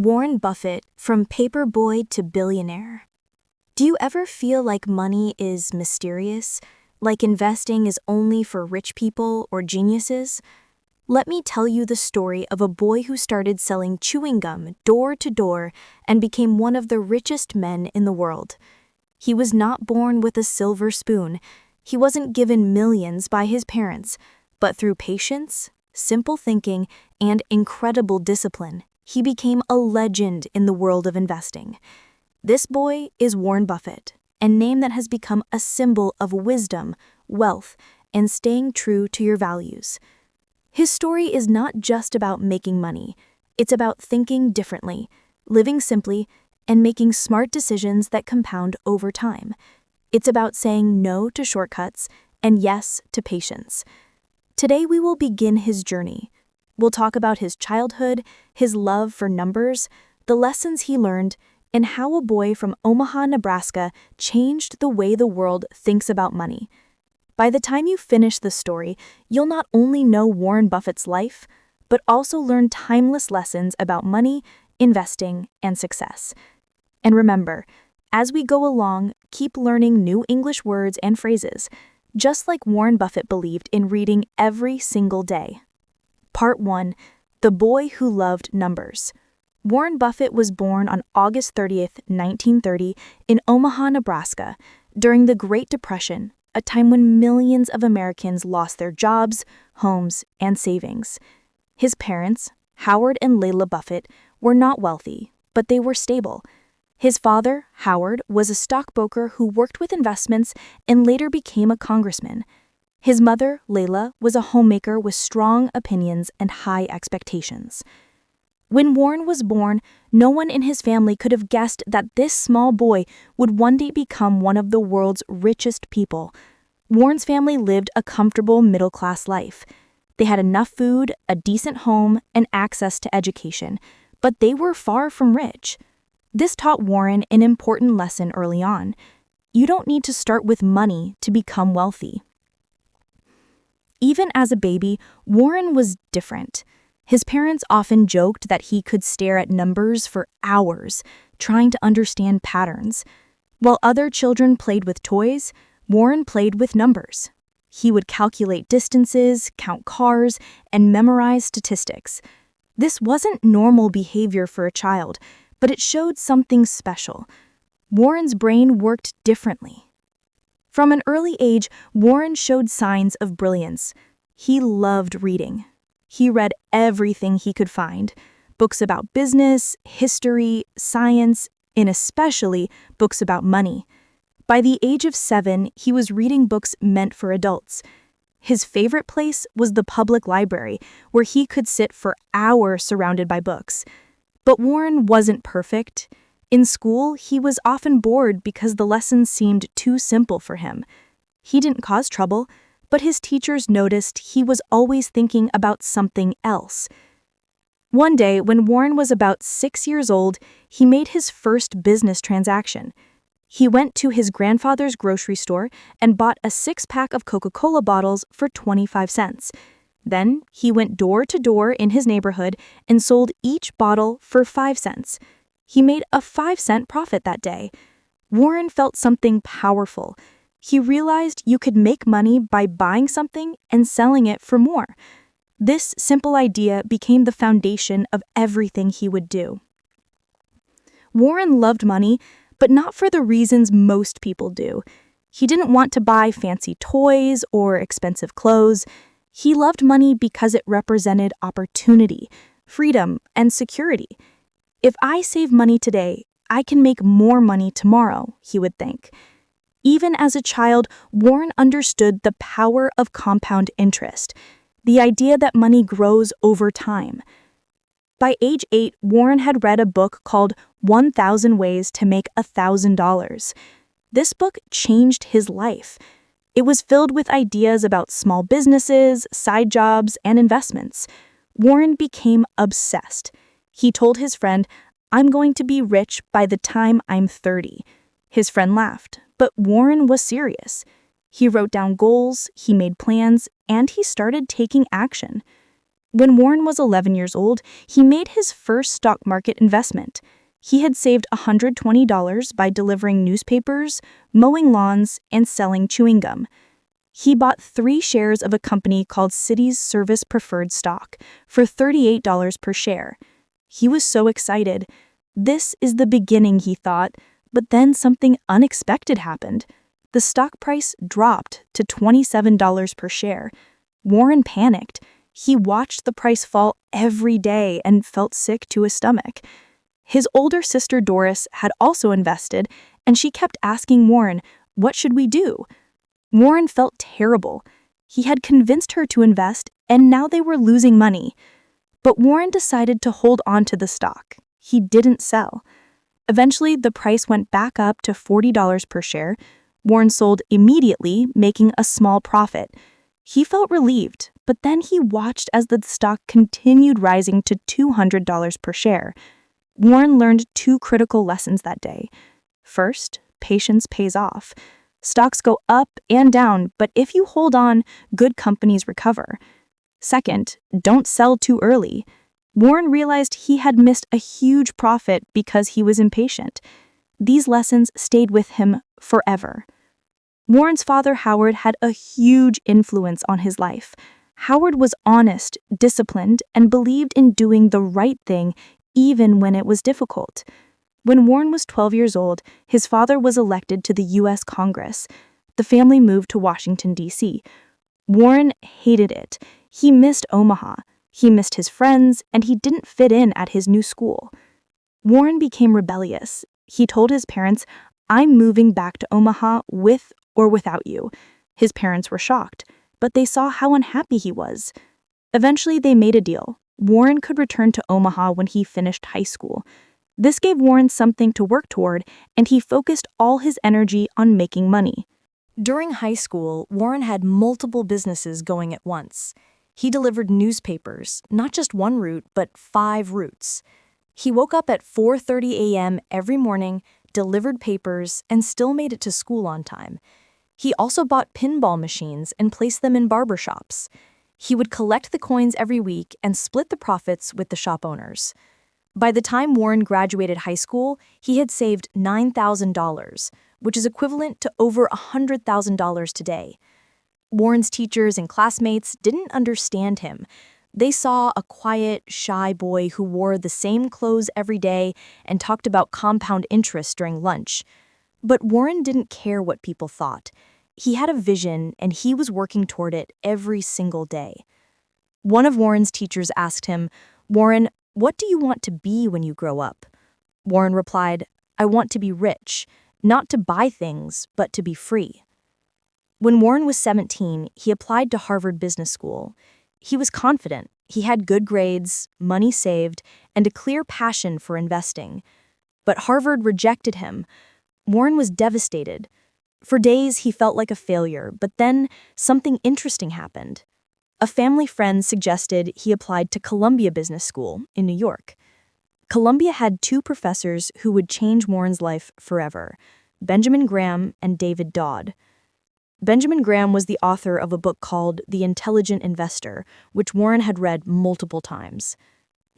Warren Buffett, from paper boy to billionaire. Do you ever feel like money is mysterious? Like investing is only for rich people or geniuses? Let me tell you the story of a boy who started selling chewing gum door to door and became one of the richest men in the world. He was not born with a silver spoon. He wasn't given millions by his parents, but through patience, simple thinking, and incredible discipline, he became a legend in the world of investing. This boy is Warren Buffett, a name that has become a symbol of wisdom, wealth, and staying true to your values. His story is not just about making money. It's about thinking differently, living simply, and making smart decisions that compound over time. It's about saying no to shortcuts and yes to patience. Today we will begin his journey. We'll talk about his childhood, his love for numbers, the lessons he learned, and how a boy from Omaha, Nebraska changed the way the world thinks about money. By the time you finish the story, you'll not only know Warren Buffett's life, but also learn timeless lessons about money, investing, and success. And remember, as we go along, keep learning new English words and phrases, just like Warren Buffett believed in reading every single day. Part 1. The Boy Who Loved Numbers. Warren Buffett was born on August 30th, 1930, in Omaha, Nebraska, during the Great Depression, a time when millions of Americans lost their jobs, homes, and savings. His parents, Howard and Layla Buffett, were not wealthy, but they were stable. His father, Howard, was a stockbroker who worked with investments and later became a congressman. His mother, Layla, was a homemaker with strong opinions and high expectations. When Warren was born, no one in his family could have guessed that this small boy would one day become one of the world's richest people. Warren's family lived a comfortable middle-class life. They had enough food, a decent home, and access to education, but they were far from rich. This taught Warren an important lesson early on. You don't need to start with money to become wealthy. Even as a baby, Warren was different. His parents often joked that he could stare at numbers for hours, trying to understand patterns. While other children played with toys, Warren played with numbers. He would calculate distances, count cars, and memorize statistics. This wasn't normal behavior for a child, but it showed something special. Warren's brain worked differently. From an early age, Warren showed signs of brilliance. He loved reading. He read everything he could find, books about business, history, science, and especially books about money. By the age of 7, he was reading books meant for adults. His favorite place was the public library, where he could sit for hours surrounded by books. But Warren wasn't perfect. In school, he was often bored because the lessons seemed too simple for him. He didn't cause trouble, but his teachers noticed he was always thinking about something else. One day, when Warren was about 6 years old, he made his first business transaction. He went to his grandfather's grocery store and bought a 6-pack of Coca-Cola bottles for 25 cents. Then, he went door to door in his neighborhood and sold each bottle for 5 cents. He made a 5-cent profit that day. Warren felt something powerful. He realized you could make money by buying something and selling it for more. This simple idea became the foundation of everything he would do. Warren loved money, but not for the reasons most people do. He didn't want to buy fancy toys or expensive clothes. He loved money because it represented opportunity, freedom, and security. If I save money today, I can make more money tomorrow, he would think. Even as a child, Warren understood the power of compound interest, the idea that money grows over time. By age 8, Warren had read a book called 1,000 Ways to Make $1,000. This book changed his life. It was filled with ideas about small businesses, side jobs, and investments. Warren became obsessed. He told his friend, "I'm going to be rich by the time I'm 30. His friend laughed, but Warren was serious. He wrote down goals, he made plans, and he started taking action. When Warren was 11 years old, he made his first stock market investment. He had saved $120 by delivering newspapers, mowing lawns, and selling chewing gum. He bought 3 shares of a company called Cities Service Preferred Stock for $38 per share. He was so excited. This is the beginning, he thought, but then something unexpected happened. The stock price dropped to $27 per share. Warren panicked. He watched the price fall every day and felt sick to his stomach. His older sister Doris had also invested, and she kept asking Warren, "What should we do?" Warren felt terrible. He had convinced her to invest, and now they were losing money. But Warren decided to hold on to the stock. He didn't sell. Eventually, the price went back up to $40 per share. Warren sold immediately, making a small profit. He felt relieved, but then he watched as the stock continued rising to $200 per share. Warren learned 2 critical lessons that day. First, patience pays off. Stocks go up and down, but if you hold on, good companies recover. Second, don't sell too early. Warren realized he had missed a huge profit because he was impatient. These lessons stayed with him forever. Warren's father, Howard, had a huge influence on his life. Howard was honest, disciplined, and believed in doing the right thing even when it was difficult. When Warren was 12 years old, his father was elected to the U.S. Congress. The family moved to Washington, D.C. Warren hated it. He missed Omaha. He missed his friends, and he didn't fit in at his new school. Warren became rebellious. He told his parents, "I'm moving back to Omaha with or without you." His parents were shocked, but they saw how unhappy he was. Eventually, they made a deal. Warren could return to Omaha when he finished high school. This gave Warren something to work toward, and he focused all his energy on making money. During high school, Warren had multiple businesses going at once. He delivered newspapers, not just one route, but 5 routes. He woke up at 4:30 a.m. every morning, delivered papers, and still made it to school on time. He also bought pinball machines and placed them in barbershops. He would collect the coins every week and split the profits with the shop owners. By the time Warren graduated high school, he had saved $9,000, which is equivalent to over $100,000 today. Warren's teachers and classmates didn't understand him. They saw a quiet, shy boy who wore the same clothes every day and talked about compound interest during lunch. But Warren didn't care what people thought. He had a vision, and he was working toward it every single day. One of Warren's teachers asked him, "Warren, what do you want to be when you grow up?" Warren replied, "I want to be rich, not to buy things, but to be free." When Warren was 17, he applied to Harvard Business School. He was confident, he had good grades, money saved, and a clear passion for investing. But Harvard rejected him. Warren was devastated. For days, he felt like a failure, but then something interesting happened. A family friend suggested he applied to Columbia Business School in New York. Columbia had 2 professors who would change Warren's life forever, Benjamin Graham and David Dodd. Benjamin Graham was the author of a book called The Intelligent Investor, which Warren had read multiple times.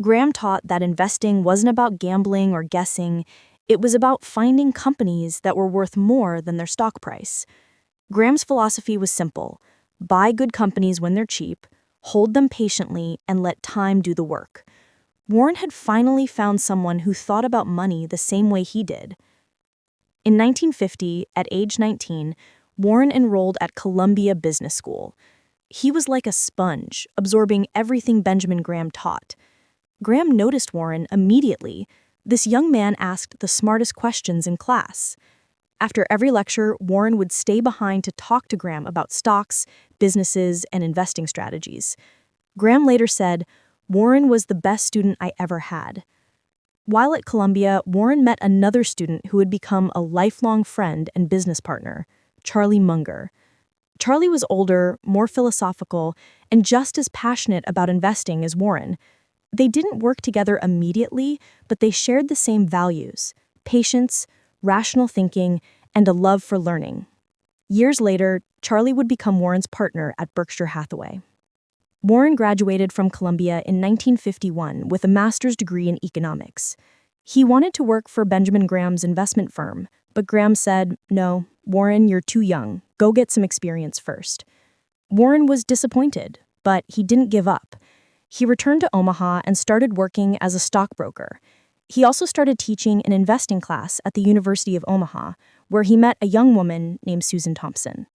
Graham taught that investing wasn't about gambling or guessing. It was about finding companies that were worth more than their stock price. Graham's philosophy was simple: buy good companies when they're cheap, hold them patiently, and let time do the work. Warren had finally found someone who thought about money the same way he did. In 1950, at age 19, Warren enrolled at Columbia Business School. He was like a sponge, absorbing everything Benjamin Graham taught. Graham noticed Warren immediately. This young man asked the smartest questions in class. After every lecture, Warren would stay behind to talk to Graham about stocks, businesses, and investing strategies. Graham later said, "Warren was the best student I ever had." While at Columbia, Warren met another student who would become a lifelong friend and business partner, Charlie Munger. Charlie was older, more philosophical, and just as passionate about investing as Warren. They didn't work together immediately, but they shared the same values: patience, rational thinking, and a love for learning. Years later, Charlie would become Warren's partner at Berkshire Hathaway. Warren graduated from Columbia in 1951 with a master's degree in economics. He wanted to work for Benjamin Graham's investment firm, but Graham said, "No, Warren, you're too young. Go get some experience first." Warren was disappointed, but he didn't give up. He returned to Omaha and started working as a stockbroker. He also started teaching an investing class at the University of Omaha, where he met a young woman named Susan Thompson.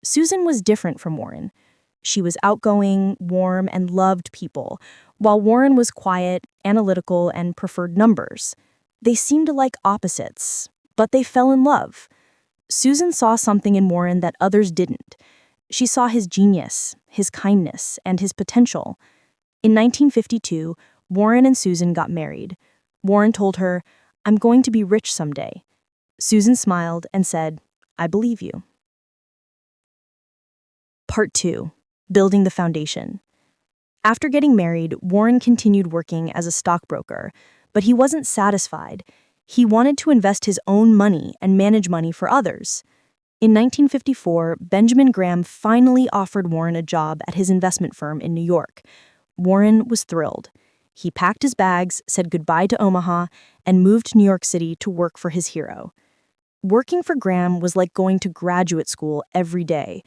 Susan was different from Warren. She was outgoing, warm, and loved people, while Warren was quiet, analytical, and preferred numbers. They seemed like opposites, but they fell in love. Susan saw something in Warren that others didn't. She saw his genius, his kindness, and his potential. In 1952, Warren and Susan got married. Warren told her, "I'm going to be rich someday." Susan smiled and said, "I believe you." Part 2. Building the foundation. After getting married, Warren continued working as a stockbroker, but he wasn't satisfied. He wanted to invest his own money and manage money for others. In 1954, Benjamin Graham finally offered Warren a job at his investment firm in New York. Warren was thrilled. He packed his bags, said goodbye to Omaha, and moved to New York City to work for his hero. Working for Graham was like going to graduate school every day.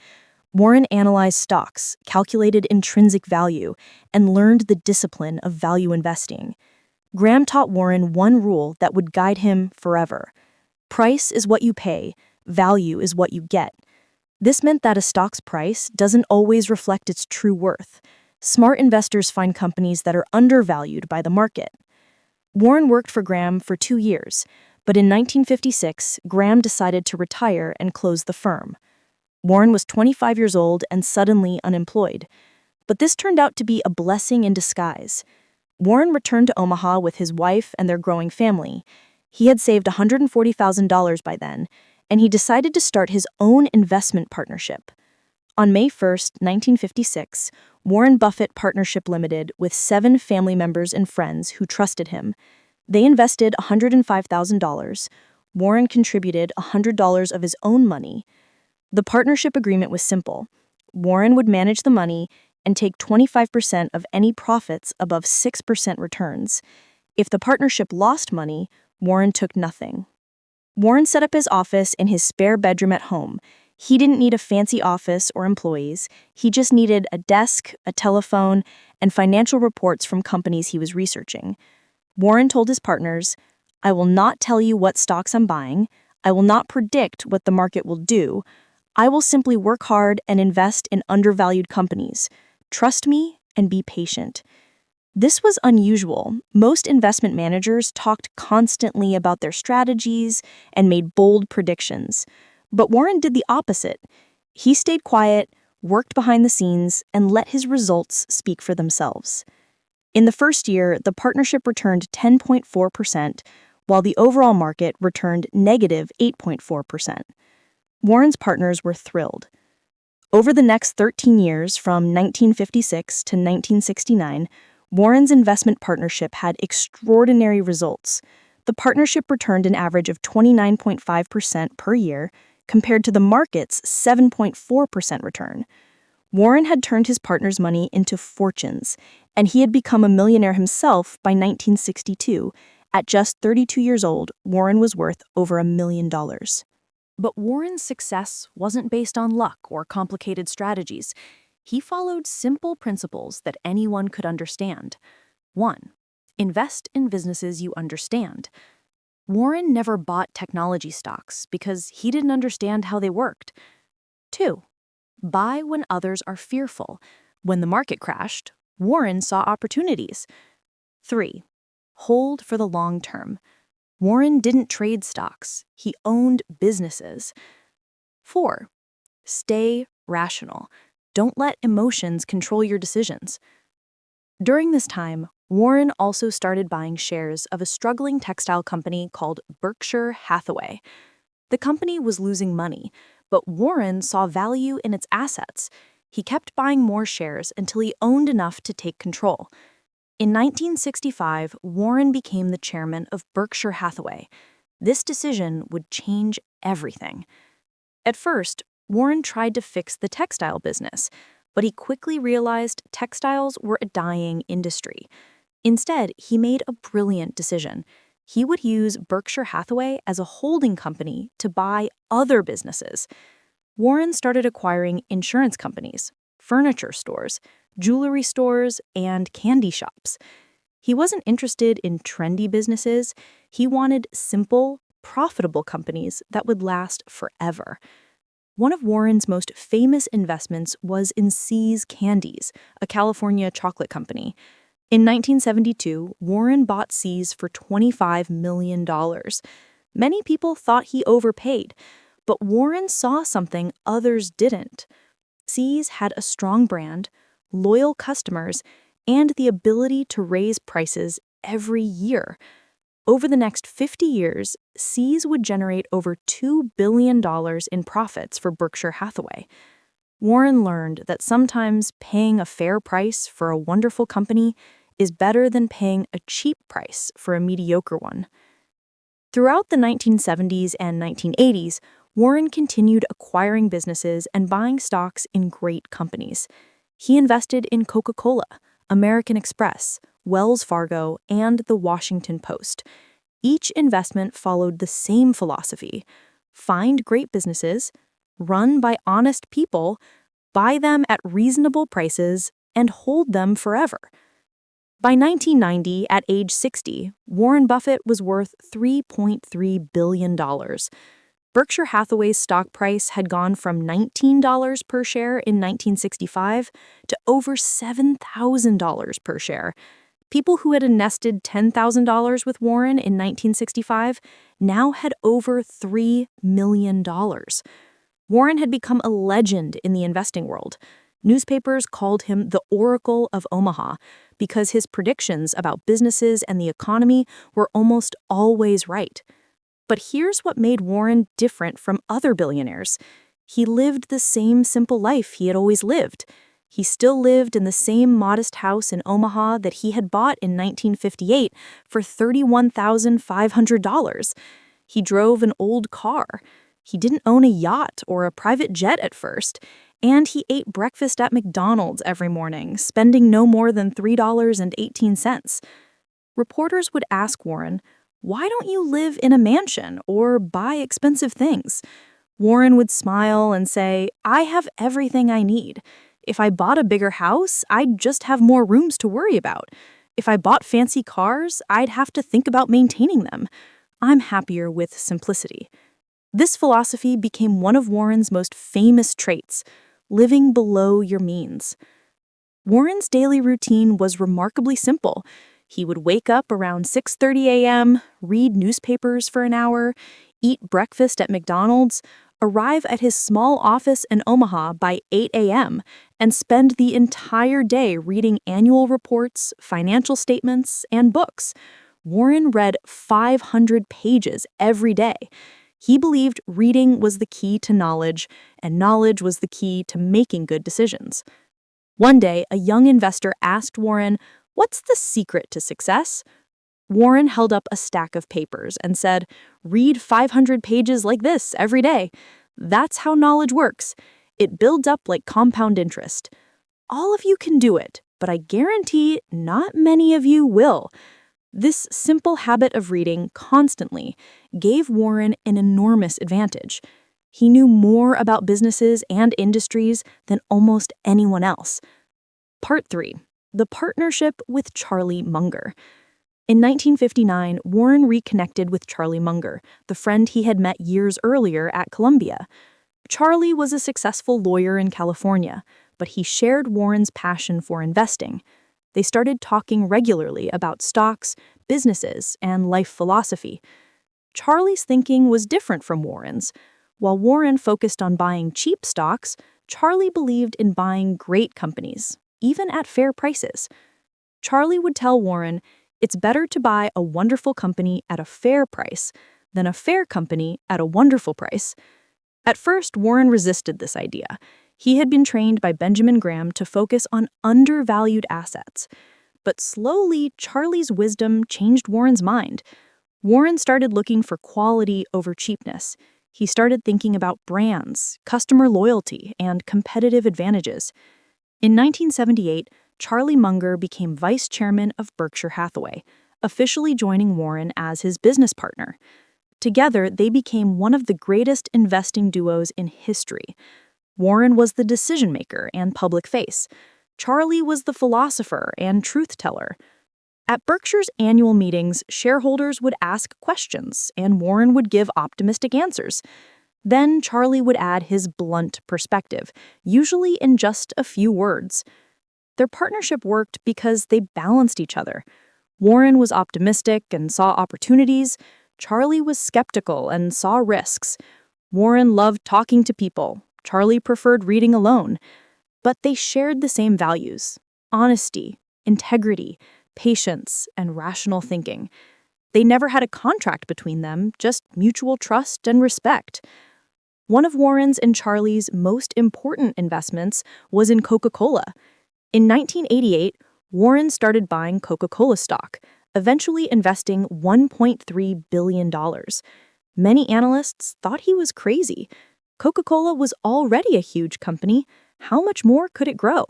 Warren analyzed stocks, calculated intrinsic value, and learned the discipline of value investing. Graham taught Warren one rule that would guide him forever. Price is what you pay, value is what you get. This meant that a stock's price doesn't always reflect its true worth. Smart investors find companies that are undervalued by the market. Warren worked for Graham for 2 years, but in 1956, Graham decided to retire and close the firm. Warren was 25 years old and suddenly unemployed. But this turned out to be a blessing in disguise. Warren returned to Omaha with his wife and their growing family. He had saved $140,000 by then, and he decided to start his own investment partnership. On May 1st, 1956, Warren Buffett Partnership Limited with 7 family members and friends who trusted him. They invested $105,000. Warren contributed $100 of his own money. The partnership agreement was simple. Warren would manage the money and take 25% of any profits above 6% returns. If the partnership lost money, Warren took nothing. Warren set up his office in his spare bedroom at home. He didn't need a fancy office or employees. He just needed a desk, a telephone, and financial reports from companies he was researching. Warren told his partners, "I will not tell you what stocks I'm buying. I will not predict what the market will do. I will simply work hard and invest in undervalued companies. Trust me and be patient." This was unusual. Most investment managers talked constantly about their strategies and made bold predictions. But Warren did the opposite. He stayed quiet, worked behind the scenes, and let his results speak for themselves. In the first year, the partnership returned 10.4%, while the overall market returned negative 8.4%. Warren's partners were thrilled. Over the next 13 years, from 1956 to 1969, Warren's investment partnership had extraordinary results. The partnership returned an average of 29.5% per year, compared to the market's 7.4% return. Warren had turned his partner's money into fortunes, and he had become a millionaire himself by 1962. At just 32 years old, Warren was worth over $1 million. But Warren's success wasn't based on luck or complicated strategies. He followed simple principles that anyone could understand. 1. Invest in businesses you understand. Warren never bought technology stocks because he didn't understand how they worked. 2. Buy when others are fearful. When the market crashed, Warren saw opportunities. 3. Hold for the long term. Warren didn't trade stocks. He owned businesses. 4. Stay rational. Don't let emotions control your decisions. During this time, Warren also started buying shares of a struggling textile company called Berkshire Hathaway. The company was losing money, but Warren saw value in its assets. He kept buying more shares until he owned enough to take control. In 1965, Warren became the chairman of Berkshire Hathaway. This decision would change everything. At first, Warren tried to fix the textile business, But he quickly realized textiles were a dying industry. Instead, he made a brilliant decision. He would use Berkshire Hathaway as a holding company to buy other businesses. Warren started acquiring insurance companies, furniture stores, jewelry stores, and candy shops. He wasn't interested in trendy businesses. He wanted simple, profitable companies that would last forever. One of Warren's most famous investments was in See's Candies, a California chocolate company. In 1972, Warren bought See's for $25 million. Many people thought he overpaid, but Warren saw something others didn't. See's had a strong brand, loyal customers, and the ability to raise prices every year. Over the next 50 years, See's would generate over $2 billion in profits for Berkshire Hathaway. Warren learned that sometimes paying a fair price for a wonderful company is better than paying a cheap price for a mediocre one. Throughout the 1970s and 1980s, Warren continued acquiring businesses and buying stocks in great companies. He invested in Coca-Cola, American Express, Wells Fargo, and the Washington Post. Each investment followed the same philosophy: find great businesses, run by honest people, buy them at reasonable prices, and hold them forever. By 1990, at age 60, Warren Buffett was worth $3.3 billion. Berkshire Hathaway's stock price had gone from $19 per share in 1965 to over $7,000 per share. People who had invested $10,000 with Warren in 1965 now had over $3 million. Warren had become a legend in the investing world. Newspapers called him the Oracle of Omaha because his predictions about businesses and the economy were almost always right. But here's what made Warren different from other billionaires. He lived the same simple life he had always lived. He still lived in the same modest house in Omaha that he had bought in 1958 for $31,500. He drove an old car. He didn't own a yacht or a private jet at first. And he ate breakfast at McDonald's every morning, spending no more than $3.18. Reporters would ask Warren, "Why don't you live in a mansion or buy expensive things?" Warren would smile and say, "I have everything I need. If I bought a bigger house, I'd just have more rooms to worry about. If I bought fancy cars, I'd have to think about maintaining them. I'm happier with simplicity." This philosophy became one of Warren's most famous traits: living below your means. Warren's daily routine was remarkably simple. He would wake up around 6:30 a.m., read newspapers for an hour, eat breakfast at McDonald's, arrive at his small office in Omaha by 8 a.m., and spend the entire day reading annual reports, financial statements, and books. Warren read 500 pages every day. He believed reading was the key to knowledge, and knowledge was the key to making good decisions. One day, a young investor asked Warren, "What's the secret to success?" Warren held up a stack of papers and said, "Read 500 pages like this every day. That's how knowledge works. It builds up like compound interest. All of you can do it, but I guarantee not many of you will." This simple habit of reading constantly gave Warren an enormous advantage. He knew more about businesses and industries than almost anyone else. Part 3. The partnership with Charlie Munger. In 1959, Warren reconnected with Charlie Munger, the friend he had met years earlier at Columbia. Charlie was a successful lawyer in California, but he shared Warren's passion for investing. They started talking regularly about stocks, businesses, and life philosophy. Charlie's thinking was different from Warren's. While Warren focused on buying cheap stocks, Charlie believed in buying great companies, even at fair prices. Charlie would tell Warren, "It's better to buy a wonderful company at a fair price than a fair company at a wonderful price." At first, Warren resisted this idea. He had been trained by Benjamin Graham to focus on undervalued assets. But slowly, Charlie's wisdom changed Warren's mind. Warren started looking for quality over cheapness. He started thinking about brands, customer loyalty, and competitive advantages. In 1978, Charlie Munger became vice chairman of Berkshire Hathaway, officially joining Warren as his business partner. Together, they became one of the greatest investing duos in history. Warren was the decision-maker and public face. Charlie was the philosopher and truth-teller. At Berkshire's annual meetings, shareholders would ask questions, and Warren would give optimistic answers. Then Charlie would add his blunt perspective, usually in just a few words. Their partnership worked because they balanced each other. Warren was optimistic and saw opportunities. Charlie was skeptical and saw risks. Warren loved talking to people. Charlie preferred reading alone. But they shared the same values: honesty, integrity, patience, and rational thinking. They never had a contract between them, just mutual trust and respect. One of Warren's and Charlie's most important investments was in Coca-Cola. In 1988, Warren started buying Coca-Cola stock, eventually investing $1.3 billion. Many analysts thought he was crazy. Coca-Cola was already a huge company. How much more could it grow?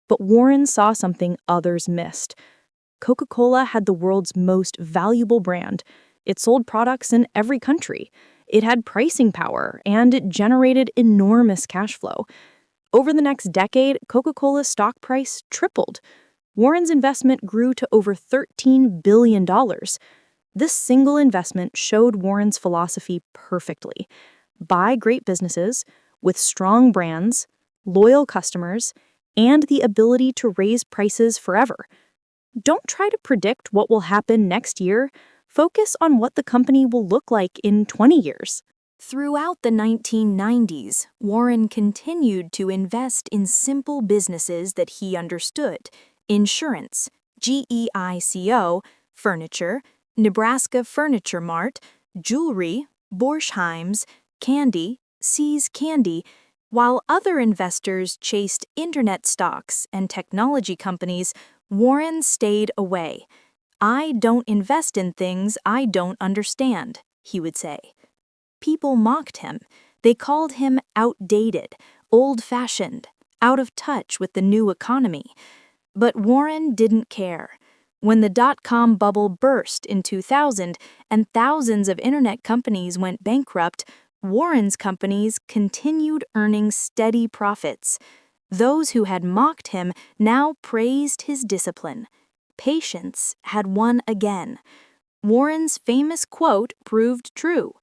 But Warren saw something others missed. Coca-Cola had the world's most valuable brand. It sold products in every country. It had pricing power, and it generated enormous cash flow. Over the next decade, Coca-Cola's stock price tripled. Warren's investment grew to over $13 billion. This single investment showed Warren's philosophy perfectly. Buy great businesses with strong brands, loyal customers, and the ability to raise prices forever. Don't try to predict what will happen next year. Focus on what the company will look like in 20 years. Throughout the 1990s, Warren continued to invest in simple businesses that he understood: insurance, GEICO, furniture, Nebraska Furniture Mart, jewelry, Borsheims, candy, See's Candy, while other investors chased internet stocks and technology companies. Warren stayed away. "I don't invest in things I don't understand," he would say. People mocked him. They called him outdated, old-fashioned, out of touch with the new economy. But Warren didn't care. When the dot-com bubble burst in 2000 and thousands of internet companies went bankrupt, Warren's companies continued earning steady profits. Those who had mocked him now praised his discipline. Patience had won again. Warren's famous quote proved true: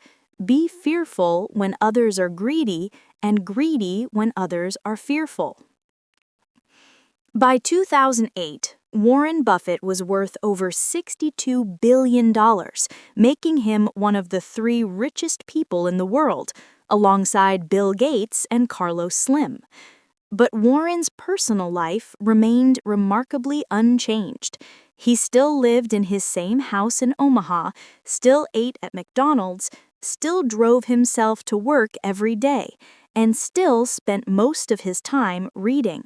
"Be fearful when others are greedy, and greedy when others are fearful." By 2008, Warren Buffett was worth over $62 billion, making him one of the 3 richest people in the world, alongside Bill Gates and Carlos Slim. But Warren's personal life remained remarkably unchanged. He still lived in his same house in Omaha, still ate at McDonald's, still drove himself to work every day, and still spent most of his time reading.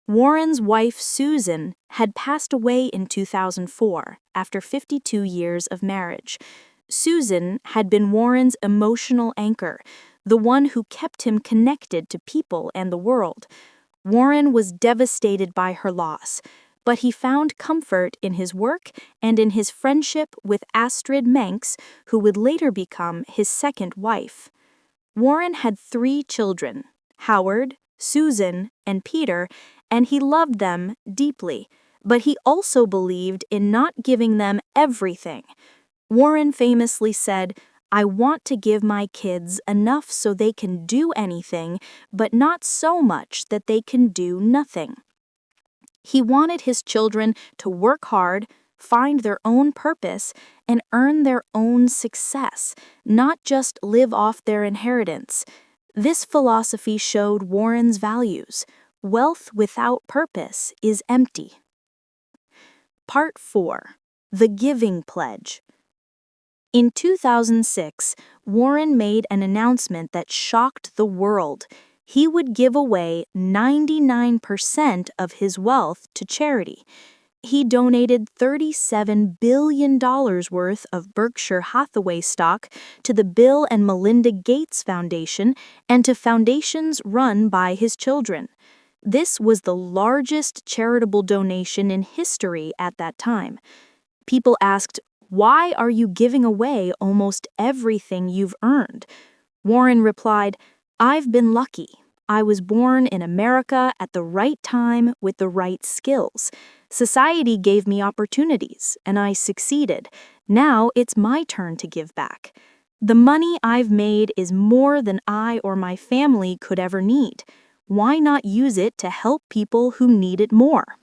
Warren's wife, Susan, had passed away in 2004 after 52 years of marriage. Susan had been Warren's emotional anchor, the one who kept him connected to people and the world. Warren was devastated by her loss, but he found comfort in his work and in his friendship with Astrid Manx, who would later become his second wife. Warren had 3 children, Howard, Susan, and Peter, and he loved them deeply, but he also believed in not giving them everything. Warren famously said, "I want to give my kids enough so they can do anything, but not so much that they can do nothing." He wanted his children to work hard, find their own purpose, and earn their own success, not just live off their inheritance. This philosophy showed Warren's values. Wealth without purpose is empty. Part 4. The Giving Pledge. In 2006, Warren made an announcement that shocked the world. He would give away 99% of his wealth to charity. He donated $37 billion worth of Berkshire Hathaway stock to the Bill and Melinda Gates Foundation and to foundations run by his children. This was the largest charitable donation in history at that time. People asked, "Why are you giving away almost everything you've earned?" Warren replied, "I've been lucky. I was born in America at the right time with the right skills. Society gave me opportunities, and I succeeded. Now it's my turn to give back. The money I've made is more than I or my family could ever need. Why not use it to help people who need it more?"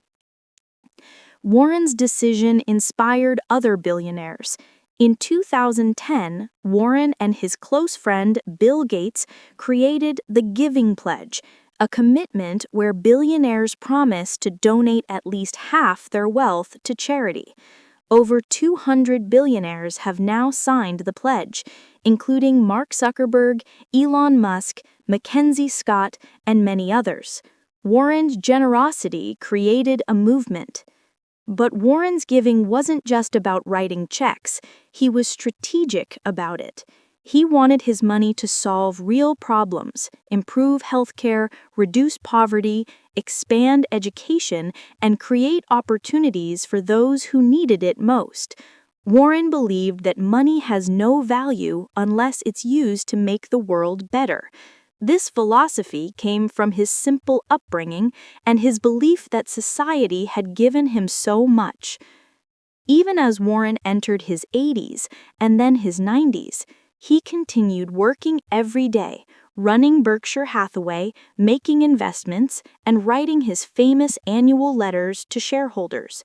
Warren's decision inspired other billionaires. In 2010, Warren and his close friend Bill Gates created the Giving Pledge, a commitment where billionaires promise to donate at least half their wealth to charity. Over 200 billionaires have now signed the pledge, including Mark Zuckerberg, Elon Musk, Mackenzie Scott, and many others. Warren's generosity created a movement. But Warren's giving wasn't just about writing checks. He was strategic about it. He wanted his money to solve real problems, improve healthcare, reduce poverty, expand education, and create opportunities for those who needed it most. Warren believed that money has no value unless it's used to make the world better. This philosophy came from his simple upbringing and his belief that society had given him so much. Even as Warren entered his 80s and then his 90s, he continued working every day, running Berkshire Hathaway, making investments, and writing his famous annual letters to shareholders.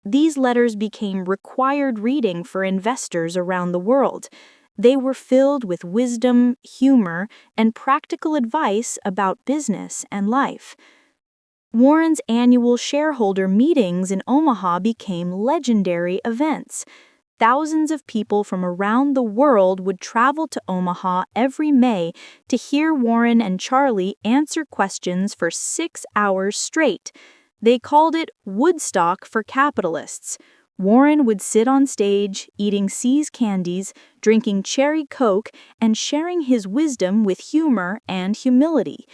These letters became required reading for investors around the world. They were filled with wisdom, humor, and practical advice about business and life. Warren's annual shareholder meetings in Omaha became legendary events. Thousands of people from around the world would travel to Omaha every May to hear Warren and Charlie answer questions for 6 hours straight. They called it Woodstock for capitalists. Warren would sit on stage, eating See's candies, drinking cherry Coke, and sharing his wisdom with humor and humility.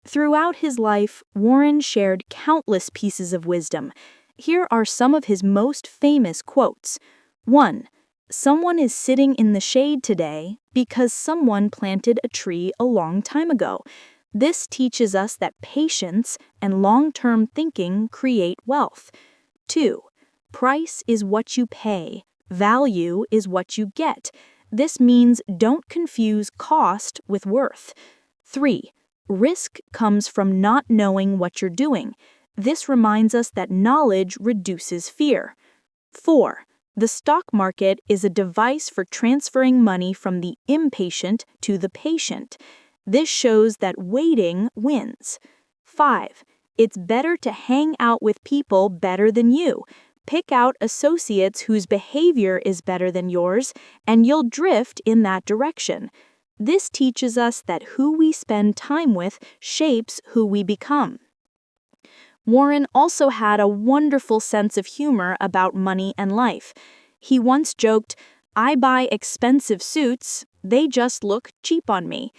Throughout his life, Warren shared countless pieces of wisdom. Here are some of his most famous quotes. 1. Someone is sitting in the shade today because someone planted a tree a long time ago. This teaches us that patience and long-term thinking create wealth. 2. Price is what you pay. Value is what you get. This means don't confuse cost with worth. 3. Risk comes from not knowing what you're doing. This reminds us that knowledge reduces fear. 4. The stock market is a device for transferring money from the impatient to the patient. This shows that waiting wins. 5. It's better to hang out with people better than you. Pick out associates whose behavior is better than yours, and you'll drift in that direction. This teaches us that who we spend time with shapes who we become. Warren also had a wonderful sense of humor about money and life. He once joked, "I buy expensive suits, they just look cheap on me."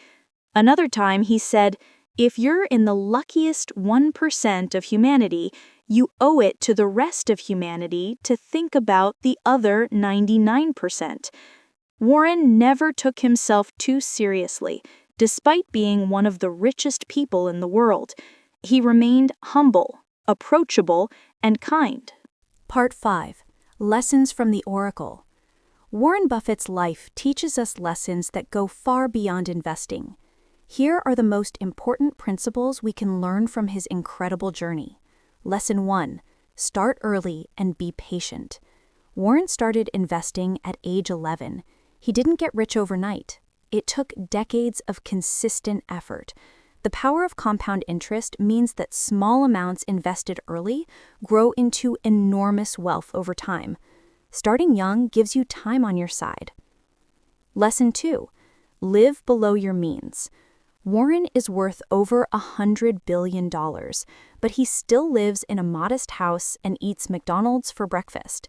Another time he said, "If you're in the luckiest 1% of humanity, you owe it to the rest of humanity to think about the other 99%. Warren never took himself too seriously, despite being one of the richest people in the world. He remained humble, approachable, and kind. Part 5. Lessons from the Oracle. Warren Buffett's life teaches us lessons that go far beyond investing. Here are the most important principles we can learn from his incredible journey. Lesson 1. Start early and be patient. Warren started investing at age 11. He didn't get rich overnight. It took decades of consistent effort. The power of compound interest means that small amounts invested early grow into enormous wealth over time. Starting young gives you time on your side. Lesson 2. Live below your means. Warren is worth over $100 billion, but he still lives in a modest house and eats McDonald's for breakfast.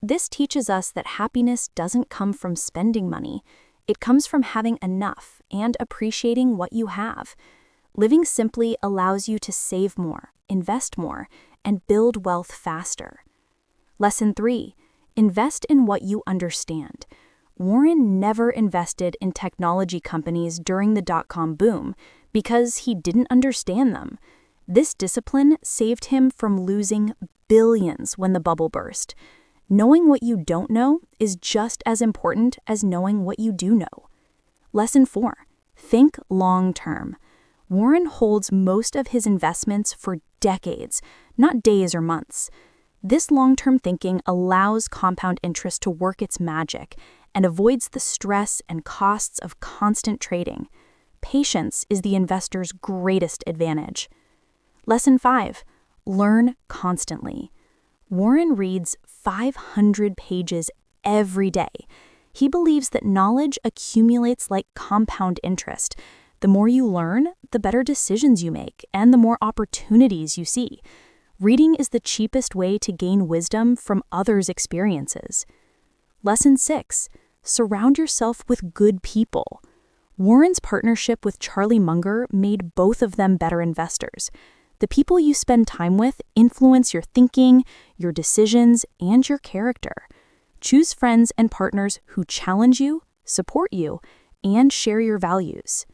This teaches us that happiness doesn't come from spending money. It comes from having enough and appreciating what you have. Living simply allows you to save more, invest more, and build wealth faster. Lesson 3. Invest in what you understand. Warren never invested in technology companies during the dot-com boom because he didn't understand them. This discipline saved him from losing billions when the bubble burst. Knowing what you don't know is just as important as knowing what you do know. Lesson 4. Think long-term. Warren holds most of his investments for decades, not days or months. This long-term thinking allows compound interest to work its magic and avoids the stress and costs of constant trading. Patience is the investor's greatest advantage. Lesson 5. Learn constantly. Warren reads 500 pages every day. He believes that knowledge accumulates like compound interest. The more you learn, the better decisions you make, and the more opportunities you see. Reading is the cheapest way to gain wisdom from others' experiences. Lesson 6. Surround yourself with good people. Warren's partnership with Charlie Munger made both of them better investors. The people you spend time with influence your thinking, your decisions, and your character. Choose friends and partners who challenge you, support you, and share your values.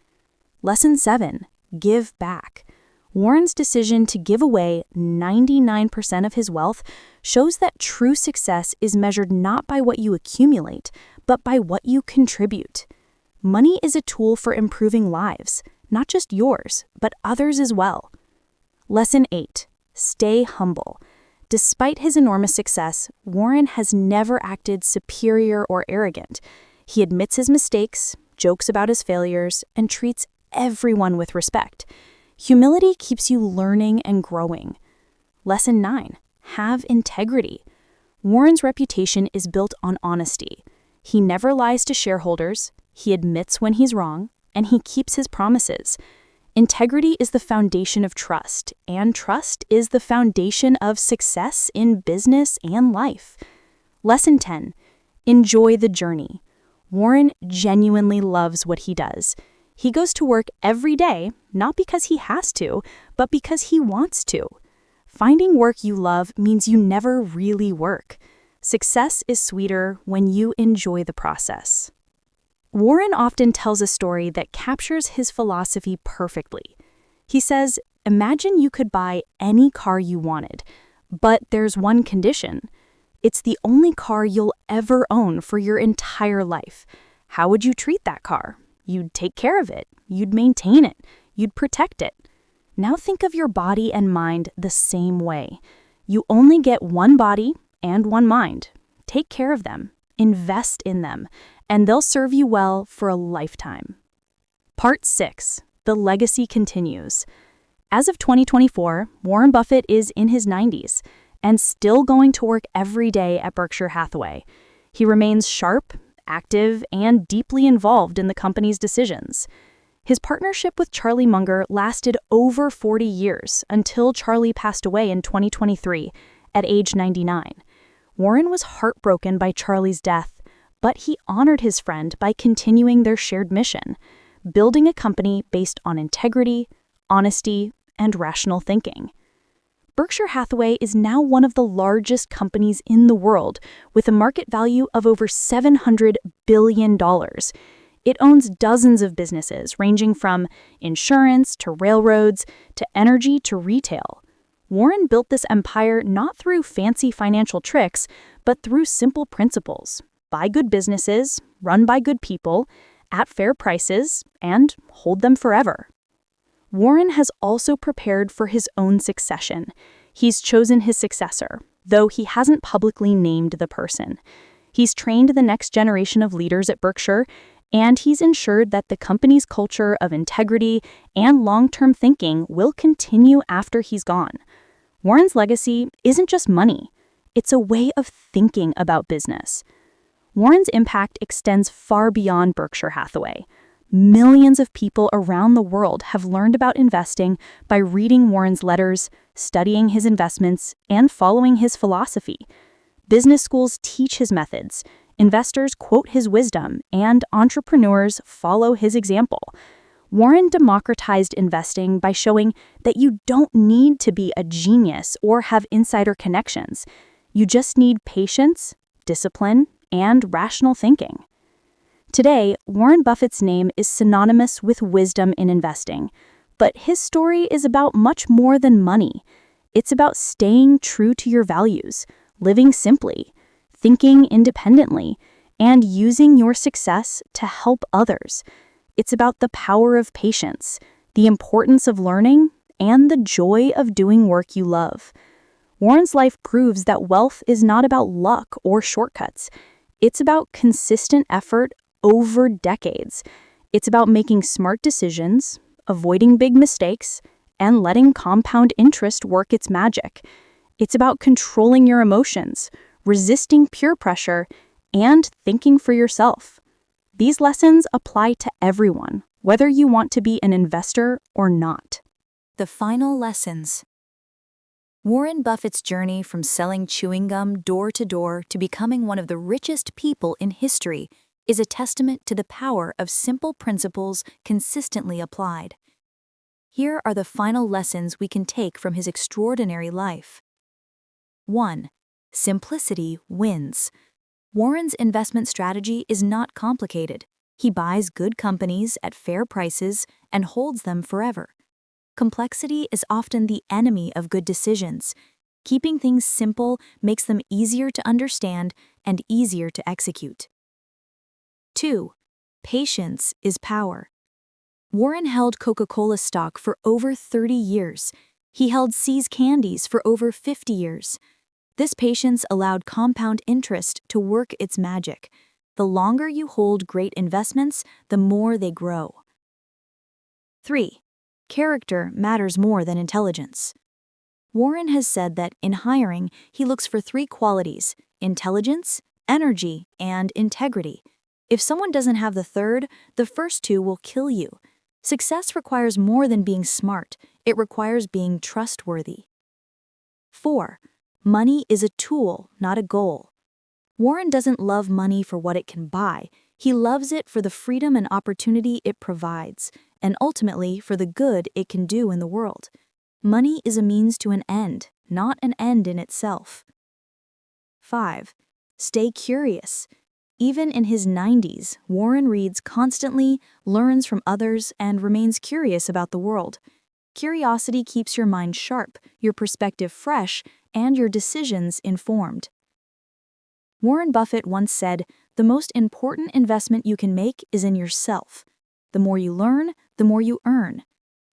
Lesson 7. Give back. Warren's decision to give away 99% of his wealth shows that true success is measured not by what you accumulate, but by what you contribute. Money is a tool for improving lives, not just yours, but others as well. Lesson 8. Stay humble. Despite his enormous success, Warren has never acted superior or arrogant. He admits his mistakes, jokes about his failures, and treats everyone with respect. Humility keeps you learning and growing. Lesson 9. Have integrity. Warren's reputation is built on honesty. He never lies to shareholders, he admits when he's wrong, and he keeps his promises. Integrity is the foundation of trust, and trust is the foundation of success in business and life. Lesson 10. Enjoy the journey. Warren genuinely loves what he does. He goes to work every day, not because he has to, but because he wants to. Finding work you love means you never really work. Success is sweeter when you enjoy the process. Warren often tells a story that captures his philosophy perfectly. He says, imagine you could buy any car you wanted, but there's one condition. It's the only car you'll ever own for your entire life. How would you treat that car? You'd take care of it. You'd maintain it. You'd protect it. Now think of your body and mind the same way. You only get one body and one mind. Take care of them. Invest in them, and they'll serve you well for a lifetime. Part 6. The legacy continues. As of 2024, Warren Buffett is in his 90s and still going to work every day at Berkshire Hathaway. He remains sharp, active, and deeply involved in the company's decisions. His partnership with Charlie Munger lasted over 40 years until Charlie passed away in 2023 at age 99. Warren was heartbroken by Charlie's death, but he honored his friend by continuing their shared mission, building a company based on integrity, honesty, and rational thinking. Berkshire Hathaway is now one of the largest companies in the world, with a market value of over $700 billion. It owns dozens of businesses, ranging from insurance to railroads to energy to retail. Warren built this empire not through fancy financial tricks, but through simple principles: buy good businesses, run by good people, at fair prices, and hold them forever. Warren has also prepared for his own succession. He's chosen his successor, though he hasn't publicly named the person. He's trained the next generation of leaders at Berkshire, and he's ensured that the company's culture of integrity and long-term thinking will continue after he's gone. Warren's legacy isn't just money. It's a way of thinking about business. Warren's impact extends far beyond Berkshire Hathaway. Millions of people around the world have learned about investing by reading Warren's letters, studying his investments, and following his philosophy. Business schools teach his methods, investors quote his wisdom, and entrepreneurs follow his example. Warren democratized investing by showing that you don't need to be a genius or have insider connections. You just need patience, discipline, and rational thinking. Today, Warren Buffett's name is synonymous with wisdom in investing, but his story is about much more than money. It's about staying true to your values, living simply, thinking independently, and using your success to help others. It's about the power of patience, the importance of learning, and the joy of doing work you love. Warren's life proves that wealth is not about luck or shortcuts. It's about consistent effort over decades. It's about making smart decisions, avoiding big mistakes, and letting compound interest work its magic. It's about controlling your emotions, resisting peer pressure, and thinking for yourself. These lessons apply to everyone, whether you want to be an investor or not. The final lessons. Warren Buffett's journey from selling chewing gum door to door to becoming one of the richest people in history is a testament to the power of simple principles consistently applied. Here are the final lessons we can take from his extraordinary life. 1. Simplicity wins. Warren's investment strategy is not complicated. He buys good companies at fair prices and holds them forever. Complexity is often the enemy of good decisions. Keeping things simple makes them easier to understand and easier to execute. 2. Patience is power. Warren held Coca-Cola stock for over 30 years. He held See's Candies for over 50 years. This patience allowed compound interest to work its magic. The longer you hold great investments, the more they grow. 3. Character matters more than intelligence. Warren has said that in hiring, he looks for 3 qualities: intelligence, energy, and integrity. If someone doesn't have the third, the first 2 will kill you. Success requires more than being smart. It requires being trustworthy. 4. Money is a tool, not a goal. Warren doesn't love money for what it can buy. He loves it for the freedom and opportunity it provides, and ultimately for the good it can do in the world. Money is a means to an end, not an end in itself. 5. Stay curious. Even in his 90s, Warren reads constantly, learns from others, and remains curious about the world. Curiosity keeps your mind sharp, your perspective fresh, and your decisions informed. Warren Buffett once said, "The most important investment you can make is in yourself. The more you learn, the more you earn."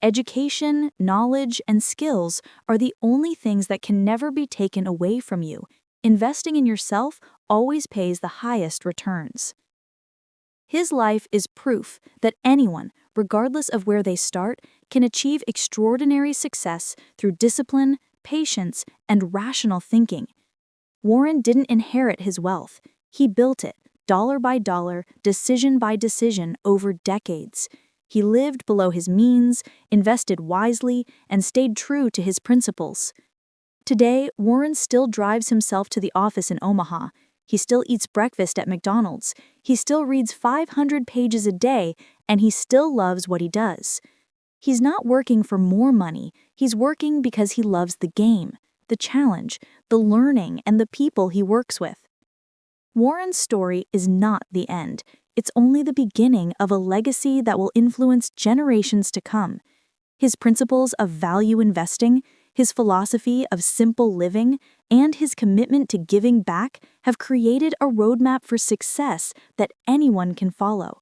Education, knowledge, and skills are the only things that can never be taken away from you. Investing in yourself always pays the highest returns. His life is proof that anyone, regardless of where they start, can achieve extraordinary success through discipline, patience, and rational thinking. Warren didn't inherit his wealth. He built it, dollar by dollar, decision by decision, over decades. He lived below his means, invested wisely, and stayed true to his principles. Today, Warren still drives himself to the office in Omaha. He still eats breakfast at McDonald's. He still reads 500 pages a day, and he still loves what he does. He's not working for more money. He's working because he loves the game, the challenge, the learning, and the people he works with. Warren's story is not the end. It's only the beginning of a legacy that will influence generations to come. His principles of value investing, his philosophy of simple living, and his commitment to giving back have created a roadmap for success that anyone can follow.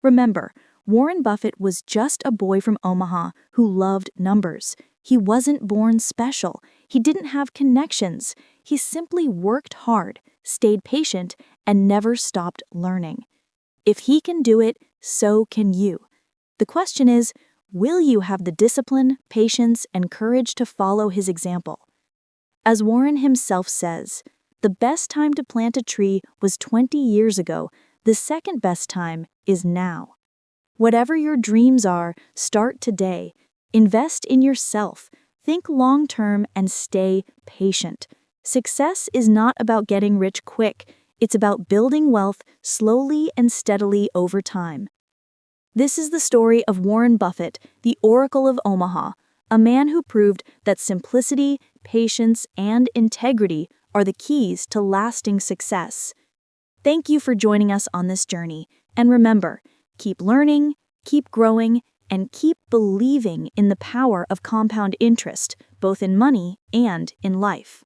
Remember, Warren Buffett was just a boy from Omaha who loved numbers. He wasn't born special. He didn't have connections. He simply worked hard, stayed patient, and never stopped learning. If he can do it, so can you. The question is, will you have the discipline, patience, and courage to follow his example? As Warren himself says, "The best time to plant a tree was 20 years ago. The second best time is now." Whatever your dreams are, start today. Invest in yourself. Think long-term and stay patient. Success is not about getting rich quick. It's about building wealth slowly and steadily over time. This is the story of Warren Buffett, the Oracle of Omaha, a man who proved that simplicity, patience, and integrity are the keys to lasting success. Thank you for joining us on this journey, and remember, keep learning, keep growing, and keep believing in the power of compound interest, both in money and in life.